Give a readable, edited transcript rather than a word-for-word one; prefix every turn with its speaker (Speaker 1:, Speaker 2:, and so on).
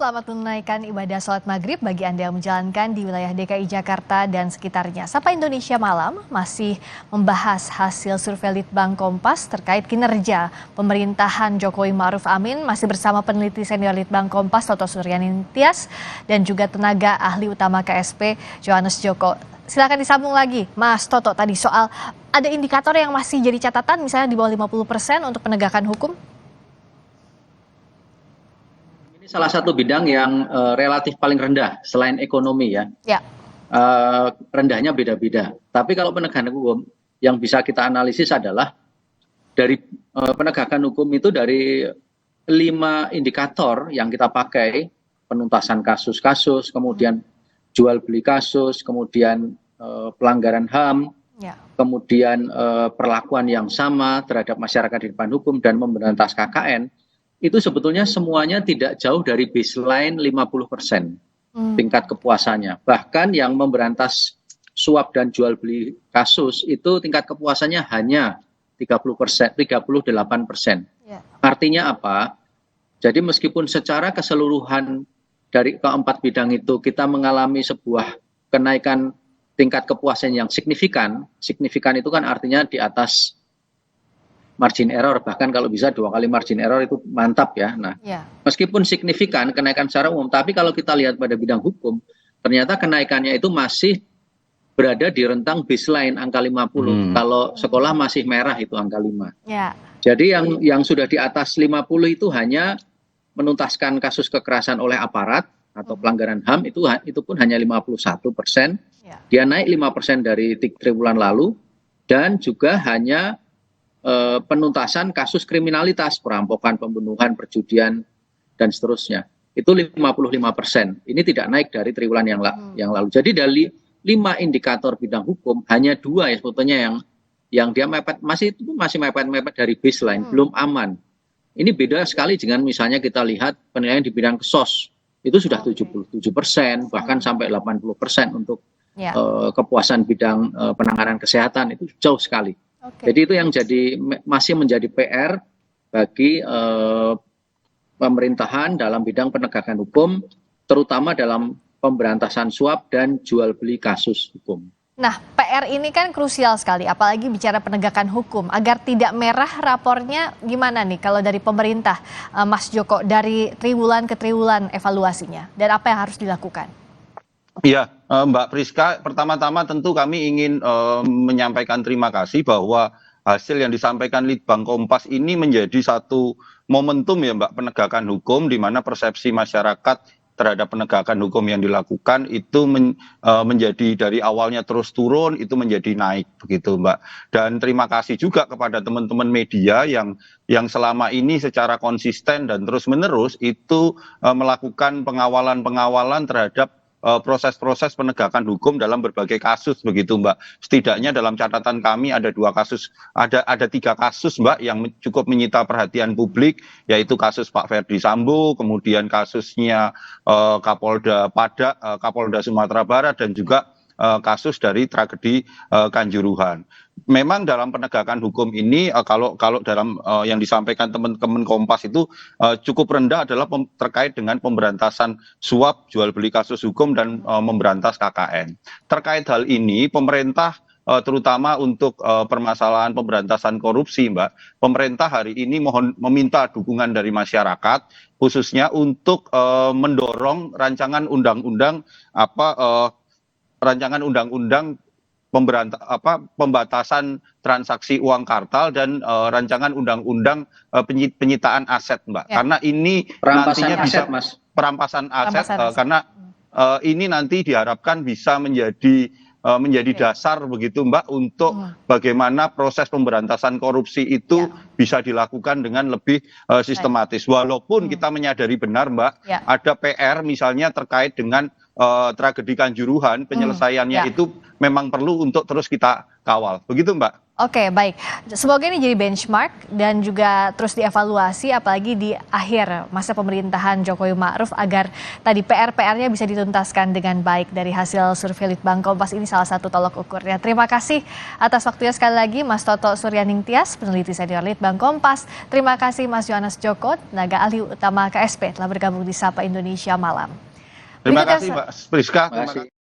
Speaker 1: Selamat menunaikan ibadah sholat maghrib bagi Anda yang menjalankan di wilayah DKI Jakarta dan sekitarnya. Sapa Indonesia Malam masih membahas hasil survei Litbang Kompas terkait kinerja pemerintahan Jokowi Ma'ruf Amin, masih bersama peneliti senior Litbang Kompas Toto Suryaning Tias dan juga tenaga ahli utama KSP Johannes Joko. Silakan disambung lagi Mas Toto, tadi soal ada indikator yang masih jadi catatan misalnya di bawah 50% untuk penegakan hukum.
Speaker 2: Salah satu bidang yang relatif paling rendah selain ekonomi ya. Rendahnya beda-beda. Tapi kalau penegakan hukum yang bisa kita analisis adalah dari penegakan hukum itu dari 5 indikator yang kita pakai, penuntasan kasus-kasus, kemudian jual beli kasus, kemudian pelanggaran HAM, kemudian perlakuan yang sama terhadap masyarakat di depan hukum dan memberantas KKN. Itu sebetulnya semuanya tidak jauh dari baseline 50% tingkat kepuasannya. Bahkan yang memberantas suap dan jual beli kasus itu tingkat kepuasannya hanya 38%. Artinya apa? Jadi meskipun secara keseluruhan dari keempat bidang itu kita mengalami sebuah kenaikan tingkat kepuasan yang signifikan. Signifikan itu kan artinya di atas margin error, bahkan kalau bisa 2 kali margin error itu mantap ya. Nah, meskipun signifikan kenaikan secara umum, tapi kalau kita lihat pada bidang hukum, ternyata kenaikannya itu masih berada di rentang baseline angka 50. Kalau sekolah masih merah itu angka 5. Jadi yang sudah di atas 50 itu hanya menuntaskan kasus kekerasan oleh aparat atau pelanggaran HAM itu pun hanya 51%. Dia naik 5% dari triwulan lalu dan juga hanya penuntasan kasus kriminalitas, perampokan, pembunuhan, perjudian, dan seterusnya. Itu 55%. Ini tidak naik dari triwulan yang lalu. Jadi dari 5 indikator bidang hukum, hanya 2 ya sebetulnya yang dia masih mepet-mepet dari baseline, belum aman. Ini beda sekali dengan misalnya kita lihat penilaian di bidang kesos. Itu sudah 77%, bahkan sampai 80% untuk kepuasan bidang penanganan kesehatan. Itu jauh sekali. Jadi itu yang masih menjadi PR bagi pemerintahan dalam bidang penegakan hukum, terutama dalam pemberantasan suap dan jual beli kasus hukum.
Speaker 1: Nah, PR ini kan krusial sekali, apalagi bicara penegakan hukum. Agar tidak merah rapornya gimana nih kalau dari pemerintah, Mas Joko, dari triwulan ke triwulan evaluasinya, dan apa yang harus dilakukan?
Speaker 3: Ya, Mbak Priska, pertama-tama tentu kami ingin menyampaikan terima kasih bahwa hasil yang disampaikan Litbang Kompas ini menjadi satu momentum ya Mbak, penegakan hukum di mana persepsi masyarakat terhadap penegakan hukum yang dilakukan itu menjadi dari awalnya terus turun, itu menjadi naik begitu Mbak. Dan terima kasih juga kepada teman-teman media yang selama ini secara konsisten dan terus-menerus itu melakukan pengawalan terhadap proses-proses penegakan hukum dalam berbagai kasus begitu Mbak. Setidaknya dalam catatan kami ada 2 kasus, ada 3 kasus Mbak yang cukup menyita perhatian publik, yaitu kasus Pak Ferdi Sambo, kemudian kasusnya Kapolda Sumatera Barat dan juga kasus dari tragedi Kanjuruhan. Memang dalam penegakan hukum ini kalau dalam yang disampaikan teman-teman Kompas itu cukup rendah adalah terkait dengan pemberantasan suap, jual beli kasus hukum dan memberantas KKN. Terkait hal ini pemerintah terutama untuk permasalahan pemberantasan korupsi Mbak, pemerintah hari ini meminta dukungan dari masyarakat khususnya untuk mendorong rancangan undang-undang pembatasan transaksi uang kartal dan rancangan undang-undang penyitaan aset Mbak. Karena ini nantinya bisa perampasan aset karena ini nanti diharapkan bisa menjadi dasar begitu Mbak untuk bagaimana proses pemberantasan korupsi itu bisa dilakukan dengan lebih sistematis. Walaupun kita menyadari benar Mbak, ada PR misalnya terkait dengan tragedi Kanjuruhan, penyelesaiannya itu memang perlu untuk terus kita kawal. Begitu Mbak.
Speaker 1: Oke, baik. Semoga ini jadi benchmark dan juga terus dievaluasi apalagi di akhir masa pemerintahan Jokowi Ma'ruf agar tadi PR-PR-nya bisa dituntaskan dengan baik. Dari hasil survei Litbang Kompas ini salah satu tolok ukurnya. Terima kasih atas waktunya sekali lagi Mas Toto Suryaning Tias, peneliti senior Litbang Kompas. Terima kasih Mas Yohanes Joko, tenaga ahli utama KSP telah bergabung di Sapa Indonesia Malam.
Speaker 3: Terima kasih Mbak Priska.
Speaker 2: Terima kasih.